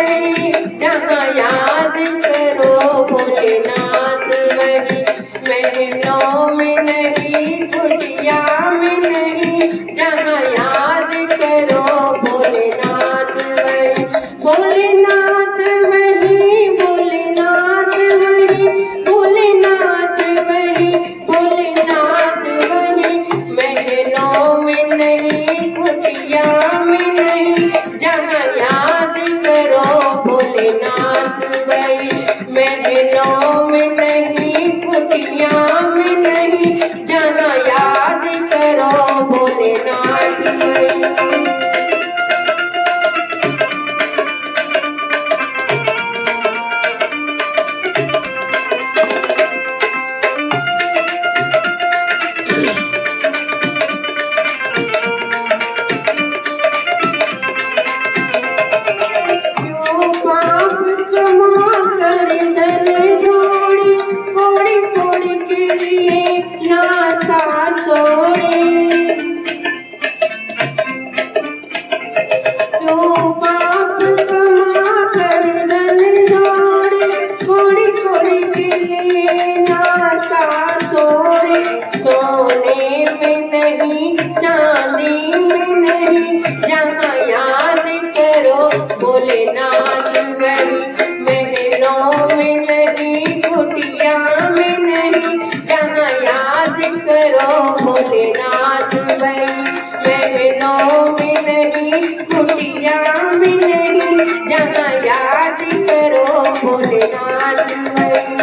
नहीं, जहाँ याद करो भोलेनाथ वही। महलों में नहीं, कुटिया में नहीं, जहाँ याद करो भोलेनाथ वही। भोलेनाथ वही, भोलेनाथ वही, भोलेनाथ वही, भोलेनाथ वही। महलों में नहीं, कुटिया में नहीं, जहाँ याद करो भोलेनाथ वही। महलों में नहीं, कुटिया में नहीं, जहाँ याद करो भोलेनाथ वही। सोने में नहीं, चांदी में नहीं, जहाँ याद करो भोलेनाथ वही। महलों में नहीं, कुटिया में नहीं, जहाँ याद करो भोलेनाथ वही। महलों में नहीं, कुटिया में नहीं, जहाँ याद करो भोलेनाथ वही।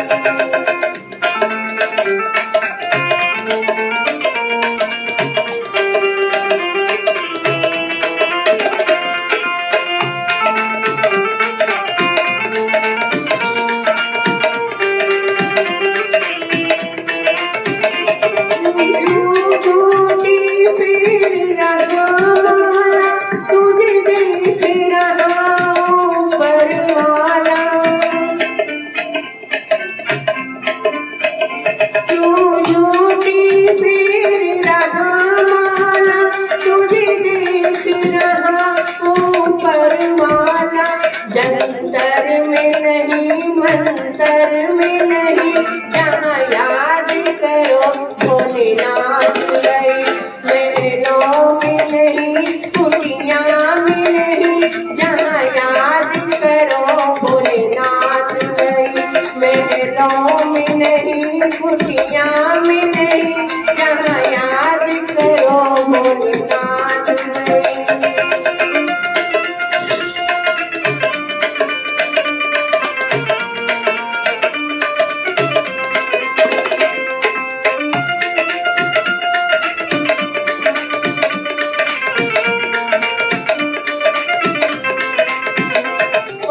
जंतर में नहीं, मंतर में नहीं, जहाँ याद करो भोलेनाथ वही। महलों में नहीं, कुटिया में नहीं, जहाँ याद करो भोलेनाथ वही। महलों में नहीं, कुटिया में नहीं, जहाँ याद करो भोलेनाथ वही।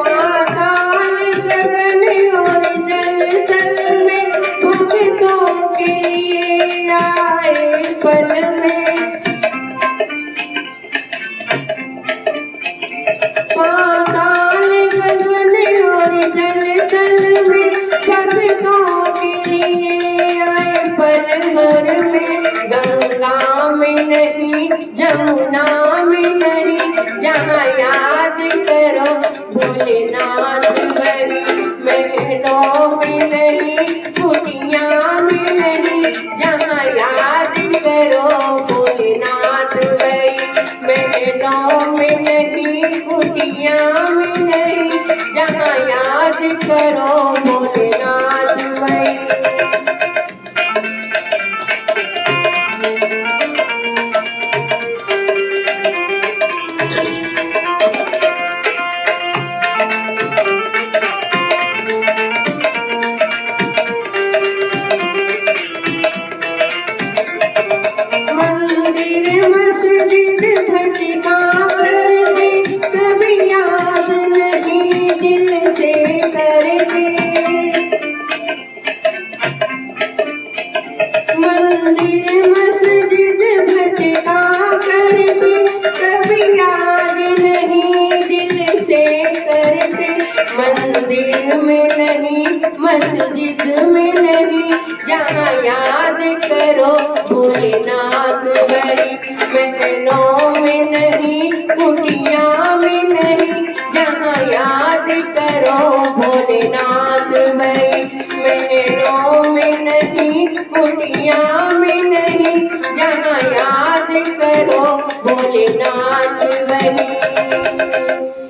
पाताल गगन और जल तल में भक्तों के लिए आए पल भर में। गंगा में नहीं, जमुना में नहीं, जहाँ याद करो भोलेनाथ वही। महलों में नहीं, कुटिया में नहीं, जहाँ याद करो भोलेनाथ वही। महलों में नहीं, कुटिया में नहीं, जहाँ याद करो भोलेनाथ वही। मंदिर मस्जिद भटका करते, कभी याद नहीं दिल से करते। मंदिर मस्जिद भटका करते, कभी याद नहीं दिल से करते। मंदिर में नहीं, मस्जिद में नहीं, जहाँ याद करो भोलेनाथ वही। महलों में नहीं, कुटिया में नहीं, जहाँ याद करो भोलेनाथ भाई, महलों में नहीं कुटिया में नहीं, जहाँ याद करो भोलेनाथ भाई।